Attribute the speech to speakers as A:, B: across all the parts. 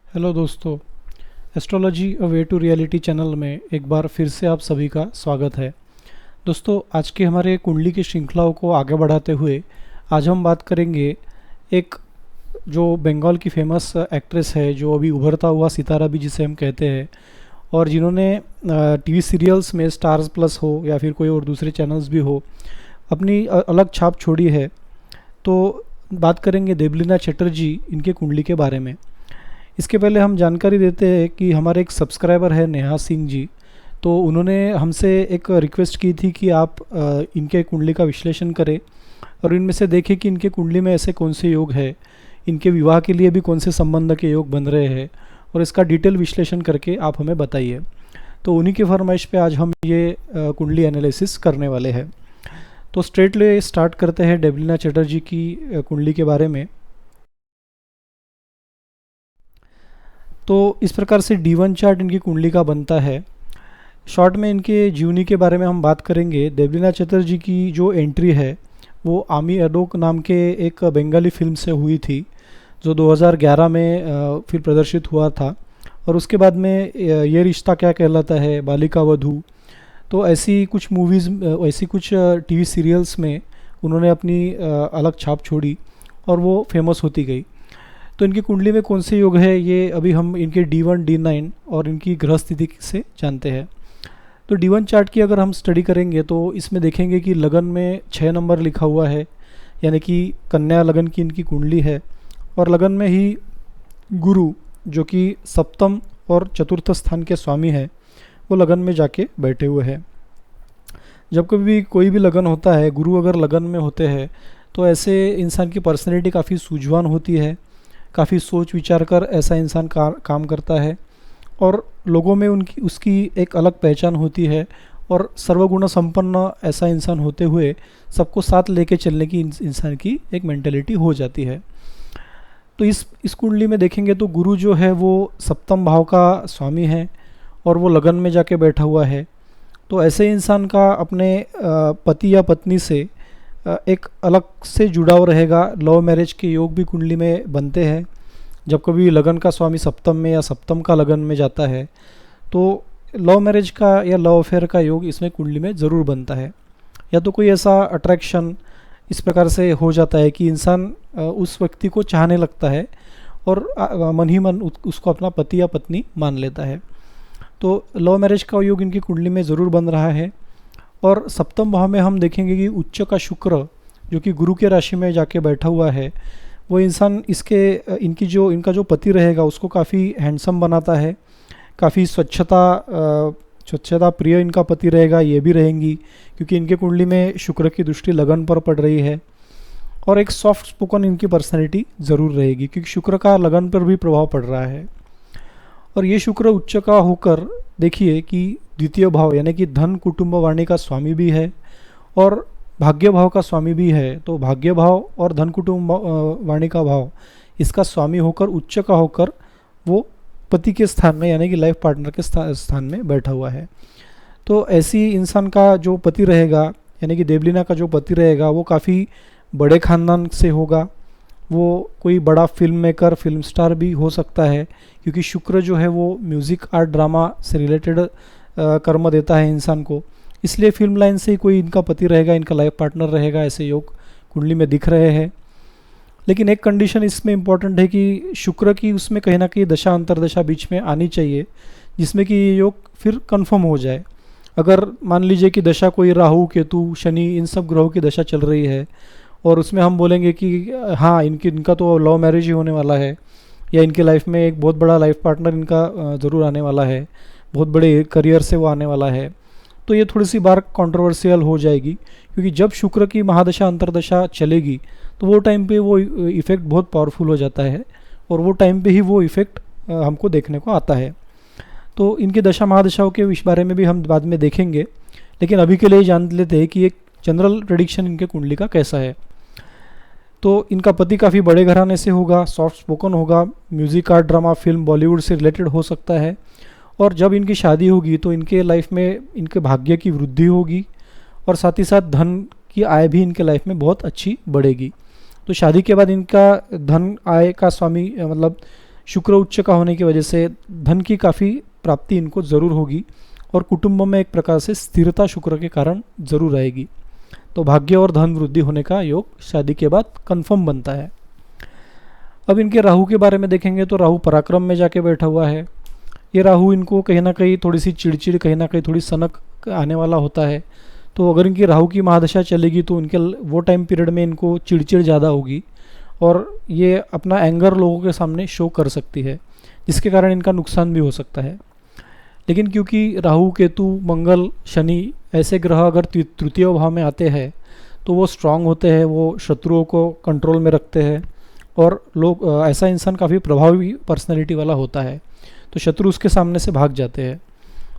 A: Hello दोस्तों, astrology a way to reality channel में एक बार फिर से आप सभी का स्वागत है। दोस्तों, आज के हमारे कुंडली की श्रृंखलाओं को आगे बढ़ाते हुए आज हम बात करेंगे एक जो बंगाल की फेमस एक्ट्रेस है, जो अभी उभरता हुआ सितारा भी जिसे हम कहते हैं, और जिन्होंने टीवी सीरियल्स में स्टार्स प्लस हो या फिर कोई और दूसरे चैनल्स भी हो अपनी अलग छाप छोड़ी है। तो बात करेंगे देवलीना चटर्जी, इनके कुंडली के बारे में। इसके पहले हम जानकारी देते हैं कि हमारे एक सब्सक्राइबर है नेहा सिंह जी, तो उन्होंने हमसे एक रिक्वेस्ट की थी कि आप इनके कुंडली का विश्लेषण करें और इनमें से देखें कि इनके कुंडली में ऐसे कौन से योग है, इनके विवाह के लिए भी कौन से संबंध के योग बन रहे हैं, और इसका डिटेल विश्लेषण करके आप हमें बताइए। तो उन्हीं की फरमाइश पे आज हम ये कुंडली एनालिसिस करने वाले हैं। तो स्ट्रेटली स्टार्ट करते हैं देवलीना चटर्जी की कुंडली के बारे में। तो इस प्रकार से D1 चार्ट इनकी कुंडली का बनता है। शॉर्ट में इनके जीवनी के बारे में हम बात करेंगे। देवलीना चटर्जी की जो एंट्री है वो आमी अडोक नाम के एक बंगाली फिल्म से हुई थी, जो 2011 में फिर प्रदर्शित हुआ था। और उसके बाद में ये रिश्ता क्या कहलाता है, बालिका वधू, तो ऐसी कुछ मूवीज़, ऐसी कुछ टीवी सीरियल्स में उन्होंने अपनी अलग छाप छोड़ी और वो फेमस होती गई। तो इनकी कुंडली में कौन से योग है, ये अभी हम इनके D1 D9 और इनकी ग्रह स्थिति से जानते हैं। तो D1 चार्ट की अगर हम स्टडी करेंगे तो इसमें देखेंगे कि लगन में 6 नंबर लिखा हुआ है, यानी कि कन्या लगन की इनकी कुंडली है। और लगन में ही गुरु, जो कि सप्तम और चतुर्थ स्थान के स्वामी है, वो लगन में जाके बैठे हुए हैं। जब कभी कोई भी लगन होता है, गुरु अगर लगन में होते हैं, तो ऐसे इंसान की पर्सनैलिटी काफ़ी सूझवान होती है, काफ़ी सोच विचार कर ऐसा इंसान काम करता है और लोगों में उसकी एक अलग पहचान होती है। और सर्वगुण संपन्न ऐसा इंसान होते हुए सबको साथ लेके चलने की इंसान की एक मेंटेलिटी हो जाती है। तो इस कुंडली में देखेंगे तो गुरु जो है वो सप्तम भाव का स्वामी है और वो लगन में जाके बैठा हुआ है। तो ऐसे इंसान का अपने पति या पत्नी से एक अलग से जुड़ाव रहेगा। लव मैरिज के योग भी कुंडली में बनते हैं। जब कभी लगन का स्वामी सप्तम में या सप्तम का लगन में जाता है तो लव मैरिज का या लव अफेयर का योग इसमें कुंडली में ज़रूर बनता है। या तो कोई ऐसा अट्रैक्शन इस प्रकार से हो जाता है कि इंसान उस व्यक्ति को चाहने लगता है और मन ही मन उसको अपना पति या पत्नी मान लेता है। तो लव मैरिज का योग इनकी कुंडली में ज़रूर बन रहा है। और सप्तम भाव में हम देखेंगे कि उच्च का शुक्र, जो कि गुरु के राशि में जाके बैठा हुआ है, वो इंसान इनका जो पति रहेगा उसको काफ़ी हैंडसम बनाता है। काफ़ी स्वच्छता प्रिय इनका पति रहेगा, ये भी रहेंगी, क्योंकि इनके कुंडली में शुक्र की दृष्टि लगन पर पड़ रही है। और एक सॉफ्ट स्पोकन इनकी पर्सनैलिटी ज़रूर रहेगी, क्योंकि शुक्र का लगन पर भी प्रभाव पड़ रहा है। और ये शुक्र उच्च का होकर देखिए कि द्वितीय भाव यानी कि धन कुटुंब वाणी का स्वामी भी है और भाग्य भाव का स्वामी भी है। तो भाग्य भाव और धन कुटुंब वाणी का भाव, इसका स्वामी होकर उच्च का होकर वो पति के स्थान में यानी कि लाइफ पार्टनर के स्थान में बैठा हुआ है। तो ऐसी इंसान का जो पति रहेगा, यानी कि देवलीना का जो पति रहेगा, वो काफ़ी बड़े खानदान से होगा। वो कोई बड़ा फिल्म मेकर, फिल्म स्टार भी हो सकता है, क्योंकि शुक्र जो है वो म्यूज़िक, आर्ट, ड्रामा से रिलेटेड कर्म देता है इंसान को। इसलिए फिल्म लाइन से ही कोई इनका पति रहेगा, इनका लाइफ पार्टनर रहेगा, ऐसे योग कुंडली में दिख रहे हैं। लेकिन एक कंडीशन इसमें इम्पॉर्टेंट है कि शुक्र की उसमें कहीं ना कहीं दशा अंतरदशा बीच में आनी चाहिए, जिसमें कि ये योग फिर कंफर्म हो जाए। अगर मान लीजिए कि दशा कोई राहु, केतु, शनि, इन सब ग्रहों की दशा चल रही है और उसमें हम बोलेंगे कि हाँ इनका तो लव मैरिज ही होने वाला है, या इनके लाइफ में एक बहुत बड़ा लाइफ पार्टनर इनका ज़रूर आने वाला है, बहुत बड़े करियर से वो आने वाला है, तो ये थोड़ी सी बार कंट्रोवर्शियल हो जाएगी। क्योंकि जब शुक्र की महादशा अंतरदशा चलेगी तो वो टाइम पे वो इफ़ेक्ट बहुत पावरफुल हो जाता है और वो टाइम पे ही वो इफ़ेक्ट हमको देखने को आता है। तो इनकी दशा महादशाओं के इस बारे में भी हम बाद में देखेंगे, लेकिन अभी के लिए जान लेते हैं कि एक जनरल प्रेडिक्शन इनके कुंडली का कैसा है। तो इनका पति काफ़ी बड़े घराने से होगा, सॉफ्ट स्पोकन होगा, music, art, drama, film, Bollywood से रिलेटेड हो सकता है। और जब इनकी शादी होगी तो इनके लाइफ में इनके भाग्य की वृद्धि होगी और साथ ही साथ धन की आय भी इनके लाइफ में बहुत अच्छी बढ़ेगी। तो शादी के बाद इनका धन आय का स्वामी मतलब शुक्र उच्च का होने की वजह से धन की काफ़ी प्राप्ति इनको ज़रूर होगी और कुटुंब में एक प्रकार से स्थिरता शुक्र के कारण ज़रूर आएगी। तो भाग्य और धन वृद्धि होने का योग शादी के बाद कंफर्म बनता है। अब इनके राहु के बारे में देखेंगे तो राहु पराक्रम में जाके बैठा हुआ है। ये राहु इनको कहीं ना कहीं थोड़ी सी चिड़चिड़, कहीं ना कहीं थोड़ी सनक आने वाला होता है। तो अगर इनकी राहु की महादशा चलेगी तो उनके वो टाइम पीरियड में इनको चिड़चिड़ ज़्यादा होगी और ये अपना एंगर लोगों के सामने शो कर सकती है, जिसके कारण इनका नुकसान भी हो सकता है। लेकिन क्योंकि राहु, केतु, मंगल, शनि ऐसे ग्रह अगर तृतीय भाव में आते हैं तो वो स्ट्रांग होते हैं, वो शत्रुओं को कंट्रोल में रखते हैं और लोग ऐसा इंसान काफ़ी प्रभावी पर्सनैलिटी वाला होता है, तो शत्रु उसके सामने से भाग जाते हैं।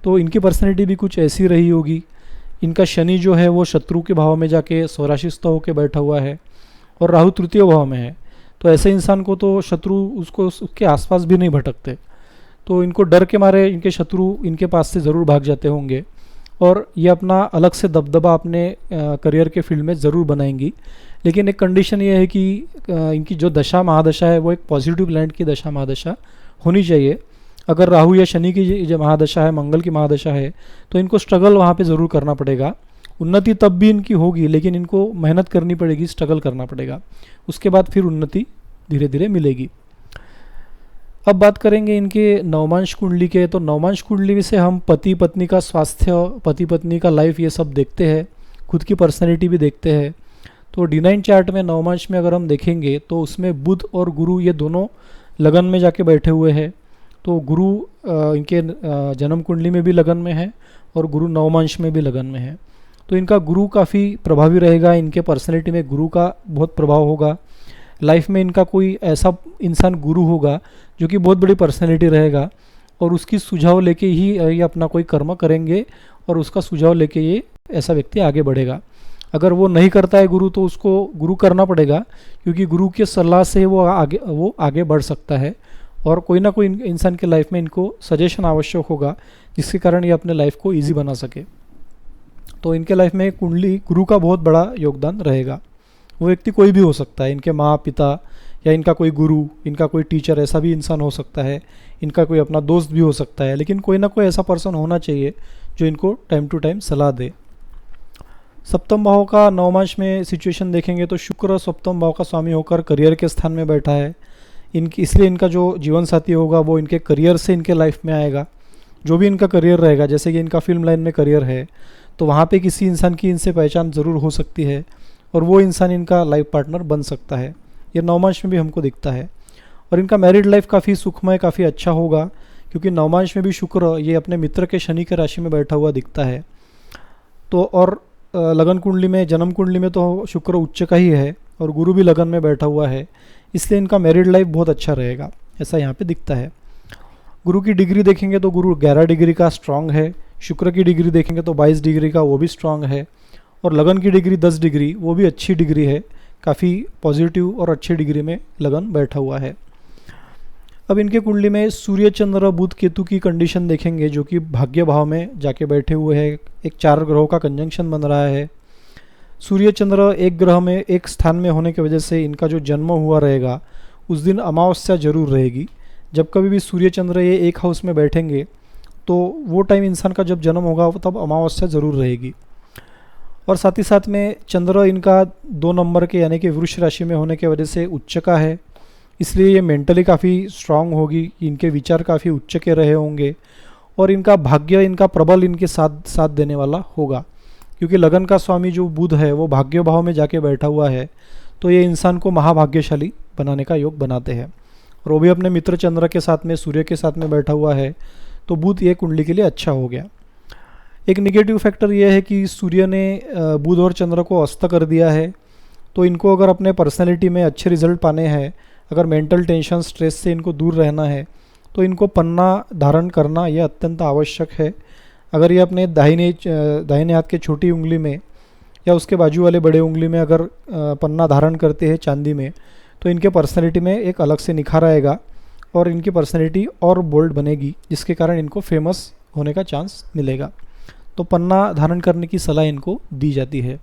A: तो इनकी पर्सनैलिटी भी कुछ ऐसी रही होगी। इनका शनि जो है वो शत्रु के भाव में जाके स्वराशिस्थ होकर बैठा हुआ है और राहु तृतीय भाव में है। तो ऐसे इंसान को तो शत्रु उसके आसपास भी नहीं भटकते, तो इनको डर के मारे इनके शत्रु इनके पास से ज़रूर भाग जाते होंगे और ये अपना अलग से दबदबा अपने करियर के फील्ड में ज़रूर बनाएंगी। लेकिन एक कंडीशन ये है कि इनकी जो दशा महादशा है वो एक पॉजिटिव लैंड की दशा महादशा होनी चाहिए। अगर राहु या शनि की जो महादशा है, मंगल की महादशा है, तो इनको स्ट्रगल वहाँ पे ज़रूर करना पड़ेगा। उन्नति तब भी इनकी होगी लेकिन इनको मेहनत करनी पड़ेगी, स्ट्रगल करना पड़ेगा, उसके बाद फिर उन्नति धीरे धीरे मिलेगी। अब बात करेंगे इनके नवमांश कुंडली के। तो नवमांश कुंडली से हम पति पत्नी का स्वास्थ्य, पति पत्नी का लाइफ, ये सब देखते हैं, खुद की पर्सनैलिटी भी देखते हैं। तो D9 चार्ट में नवमांश में अगर हम देखेंगे तो उसमें बुध और गुरु ये दोनों लगन में जाके बैठे हुए हैं। तो गुरु इनके जन्म कुंडली में भी लगन में है और गुरु नवमांश में भी लगन में है। तो इनका गुरु काफ़ी प्रभावी रहेगा, इनके पर्सनैलिटी में गुरु का बहुत प्रभाव होगा। लाइफ में इनका कोई ऐसा इंसान गुरु होगा जो कि बहुत बड़ी पर्सनैलिटी रहेगा और उसकी सुझाव लेके ही ये अपना कोई कर्म करेंगे और उसका सुझाव लेके ये ऐसा व्यक्ति आगे बढ़ेगा। अगर वो नहीं करता है गुरु तो उसको गुरु करना पड़ेगा, क्योंकि गुरु की सलाह से वो आगे बढ़ सकता है और कोई ना कोई इंसान के लाइफ में इनको सजेशन आवश्यक होगा जिसके कारण ये अपने लाइफ को ईजी बना सके। तो इनके लाइफ में कुंडली गुरु का बहुत बड़ा योगदान रहेगा। वो व्यक्ति कोई भी हो सकता है, इनके माँ पिता या इनका कोई गुरु, इनका कोई टीचर, ऐसा भी इंसान हो सकता है, इनका कोई अपना दोस्त भी हो सकता है, लेकिन कोई ना कोई ऐसा पर्सन होना चाहिए जो इनको टाइम टू टाइम सलाह दे। सप्तम भाव का नवमांश में सिचुएशन देखेंगे तो शुक्र सप्तम भाव का स्वामी होकर करियर के स्थान में बैठा है। इसलिए इनका जो जीवन साथी होगा वो इनके करियर से इनके लाइफ में आएगा। जो भी इनका करियर रहेगा, जैसे कि इनका फिल्म लाइन में करियर है तो वहाँ पे किसी इंसान की इनसे पहचान ज़रूर हो सकती है और वो इंसान इनका लाइफ पार्टनर बन सकता है। ये नवमांश में भी हमको दिखता है। और इनका मैरिड लाइफ काफ़ी सुखमय, काफ़ी अच्छा होगा, क्योंकि नवमांश में भी शुक्र ये अपने मित्र के शनि के राशि में बैठा हुआ दिखता है। तो और लगन कुंडली में, जन्म कुंडली में तो शुक्र उच्च का ही है और गुरु भी लगन में बैठा हुआ है, इसलिए इनका मैरिड लाइफ बहुत अच्छा रहेगा, ऐसा यहाँ पे दिखता है। गुरु की डिग्री देखेंगे तो गुरु 11 डिग्री का स्ट्रांग है। शुक्र की डिग्री देखेंगे तो 22 डिग्री का, वो भी स्ट्रांग है। और लगन की डिग्री 10 डिग्री, वो भी अच्छी डिग्री है, काफ़ी पॉजिटिव और अच्छी डिग्री में लगन बैठा हुआ है। अब इनके कुंडली में सूर्य, चंद्र, बुध, केतु की कंडीशन देखेंगे जो कि भाग्य भाव में जाके बैठे हुए हैं। एक 4 ग्रहों का कंजंक्शन बन रहा है। सूर्य चंद्र एक ग्रह में, एक स्थान में होने की वजह से इनका जो जन्म हुआ रहेगा उस दिन अमावस्या जरूर रहेगी। जब कभी भी सूर्य चंद्र ये एक हाउस में बैठेंगे तो वो टाइम इंसान का जब जन्म होगा तब अमावस्या ज़रूर रहेगी। और साथ ही साथ में चंद्र इनका 2 नंबर के यानी कि वृष राशि में होने की वजह से उच्च का है, इसलिए ये मेंटली काफ़ी स्ट्रांग होगी, इनके विचार काफ़ी उच्च के रहे होंगे और इनका भाग्य, इनका प्रबल इनके साथ देने वाला होगा। क्योंकि लगन का स्वामी जो बुध है वो भाग्य भाव में जाके बैठा हुआ है, तो ये इंसान को महाभाग्यशाली बनाने का योग बनाते हैं। और वो भी अपने मित्र चंद्र के साथ में, सूर्य के साथ में बैठा हुआ है, तो बुध ये कुंडली के लिए अच्छा हो गया। एक निगेटिव फैक्टर ये है कि सूर्य ने बुध और चंद्र को अस्त कर दिया है, तो इनको अगर अपने पर्सनैलिटी में अच्छे रिजल्ट पाने हैं, अगर मेंटल टेंशन, स्ट्रेस से इनको दूर रहना है, तो इनको पन्ना धारण करना यह अत्यंत आवश्यक है। अगर ये अपने दाहिने हाथ के छोटी उंगली में या उसके बाजू वाले बड़े उंगली में अगर पन्ना धारण करते हैं चांदी में, तो इनके पर्सनैलिटी में एक अलग से निखार आएगा और इनकी पर्सनैलिटी और बोल्ड बनेगी, जिसके कारण इनको फेमस होने का चांस मिलेगा। तो पन्ना धारण करने की सलाह इनको दी जाती है।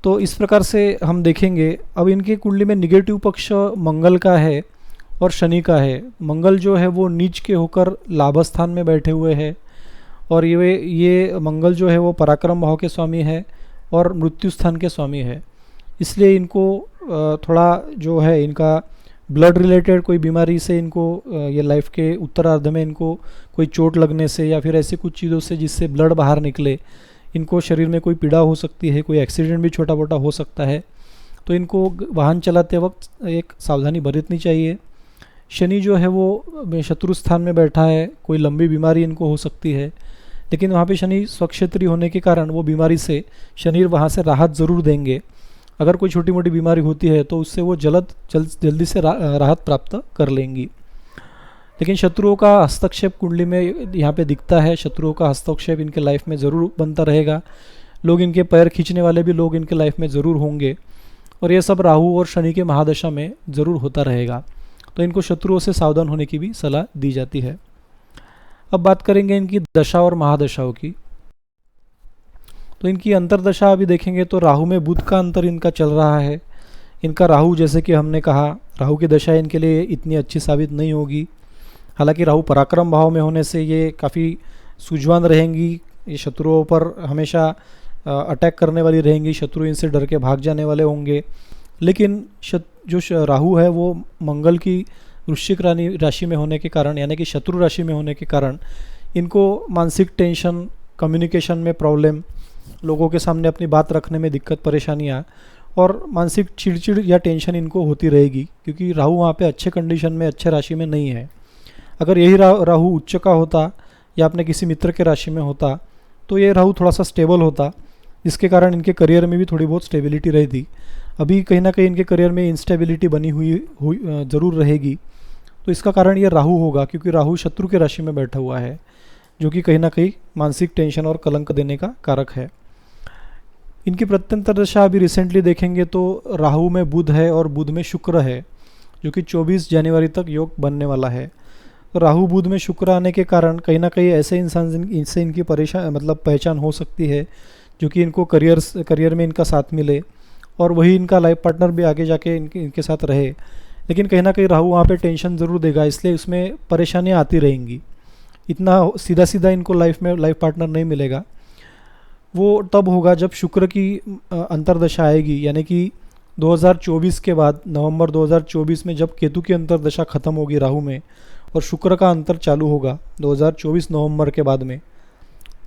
A: तो इस प्रकार से हम देखेंगे। अब इनकी कुंडली में निगेटिव पक्ष मंगल का है और शनि का है। मंगल जो है वो नीच के होकर लाभस्थान में बैठे हुए हैं, और ये मंगल जो है वो पराक्रम भाव के स्वामी है और मृत्यु स्थान के स्वामी है। इसलिए इनको थोड़ा जो है इनका ब्लड रिलेटेड कोई बीमारी से इनको ये लाइफ के उत्तरार्ध में इनको कोई चोट लगने से या फिर ऐसी कुछ चीज़ों से जिससे ब्लड बाहर निकले, इनको शरीर में कोई पीड़ा हो सकती है, कोई एक्सीडेंट भी छोटा मोटा हो सकता है। तो इनको वाहन चलाते वक्त एक सावधानी बरतनी चाहिए। शनि जो है वो शत्रु स्थान में बैठा है, कोई लंबी बीमारी इनको हो सकती है, लेकिन वहाँ पे शनि स्वक्षेत्री होने के कारण वो बीमारी से शनि वहाँ से राहत ज़रूर देंगे। अगर कोई छोटी मोटी बीमारी होती है तो उससे वो जल्दी से राहत प्राप्त कर लेंगी। लेकिन शत्रुओं का हस्तक्षेप कुंडली में यहाँ पे दिखता है। शत्रुओं का हस्तक्षेप इनके लाइफ में ज़रूर बनता रहेगा। लोग इनके पैर खींचने वाले भी लोग इनके लाइफ में ज़रूर होंगे, और ये सब राहु और शनि के महादशा में ज़रूर होता रहेगा। तो इनको शत्रुओं से सावधान होने की भी सलाह दी जाती है। अब बात करेंगे इनकी दशा और महादशाओं की। तो इनकी अंतरदशा अभी देखेंगे तो राहु में बुध का अंतर इनका चल रहा है। इनका राहु, जैसे कि हमने कहा, राहु की दशा इनके लिए इतनी अच्छी साबित नहीं होगी। हालांकि राहु पराक्रम भाव में होने से ये काफ़ी सूझवान रहेंगी, ये शत्रुओं पर हमेशा अटैक करने वाली रहेंगी, शत्रु इनसे डर के भाग जाने वाले होंगे। लेकिन जो राहु है वो मंगल की वृश्चिक राशि में होने के कारण, यानी कि शत्रु राशि में होने के कारण, इनको मानसिक टेंशन, कम्युनिकेशन में प्रॉब्लम, लोगों के सामने अपनी बात रखने में दिक्कत परेशानियाँ और मानसिक चिड़चिड़ या टेंशन इनको होती रहेगी, क्योंकि राहु वहाँ पे अच्छे कंडीशन में, अच्छे राशि में नहीं है। अगर यही राहु उच्च का होता या अपने किसी मित्र के राशि में होता तो ये राहु थोड़ा सा स्टेबल होता, जिसके कारण इनके करियर में भी थोड़ी बहुत स्टेबिलिटी रहती। अभी कहीं ना कहीं इनके करियर में इंस्टेबिलिटी बनी हुई ज़रूर रहेगी। तो इसका कारण ये राहु होगा, क्योंकि राहु शत्रु के राशि में बैठा हुआ है, जो कि कहीं ना कहीं मानसिक टेंशन और कलंक देने का कारक है। इनकी प्रत्यंतर दशा अभी रिसेंटली देखेंगे तो राहु में बुध है और बुध में शुक्र है, जो कि 24 जनवरी तक योग बनने वाला है। तो राहु बुध में शुक्र आने के कारण कहीं ना कहीं ऐसे इंसान इनसे इनकी पहचान हो सकती है, जो कि इनको करियर में इनका साथ मिले और वही इनका लाइफ पार्टनर भी आगे जाके इनके साथ रहे। लेकिन कहीं ना कहीं राहु वहाँ पे टेंशन ज़रूर देगा, इसलिए उसमें परेशानियाँ आती रहेंगी। इतना सीधा सीधा इनको लाइफ में लाइफ पार्टनर नहीं मिलेगा। वो तब होगा जब शुक्र की अंतरदशा आएगी, यानी कि 2024 के बाद, नवंबर 2024 में जब केतु की अंतरदशा ख़त्म होगी राहु में और शुक्र का अंतर चालू होगा 2024 नवंबर के बाद में,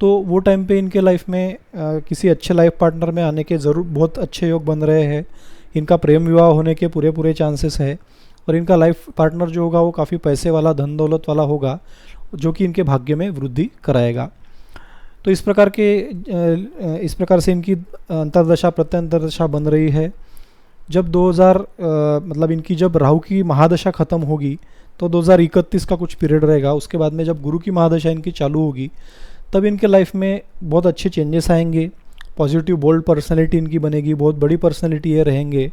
A: तो वो टाइम पे इनके लाइफ में किसी अच्छे लाइफ पार्टनर में आने के ज़रूर बहुत अच्छे योग बन रहे हैं। इनका प्रेम विवाह होने के पूरे चांसेस है, और इनका लाइफ पार्टनर जो होगा वो काफ़ी पैसे वाला, धन दौलत वाला होगा, जो कि इनके भाग्य में वृद्धि कराएगा। तो इस प्रकार से इनकी अंतरदशा प्रत्यंतरदशा बन रही है। जब मतलब इनकी जब राहु की महादशा ख़त्म होगी तो 2031 का कुछ पीरियड रहेगा। उसके बाद में जब गुरु की महादशा इनकी चालू होगी तब इनके लाइफ में बहुत अच्छे चेंजेस आएंगे। पॉजिटिव बोल्ड पर्सनैलिटी इनकी बनेगी, बहुत बड़ी पर्सनैलिटी ये रहेंगे,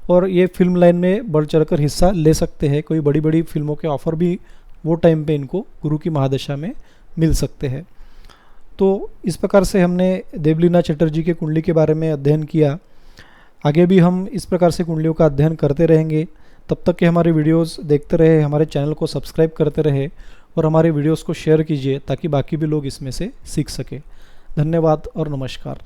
A: और ये फिल्म लाइन में बढ़ चढ़कर हिस्सा ले सकते हैं। कोई बड़ी बड़ी फिल्मों के ऑफ़र भी वो टाइम पे इनको गुरु की महादशा में मिल सकते हैं। तो इस प्रकार से हमने देवलीना चटर्जी के कुंडली के बारे में अध्ययन किया। आगे भी हम इस प्रकार से कुंडलियों का अध्ययन करते रहेंगे। तब तक के हमारे वीडियोस देखते रहे, हमारे चैनल को सब्सक्राइब करते रहे और हमारे वीडियोस को शेयर कीजिए ताकि बाकी भी लोग इसमें से सीख सके। धन्यवाद और नमस्कार।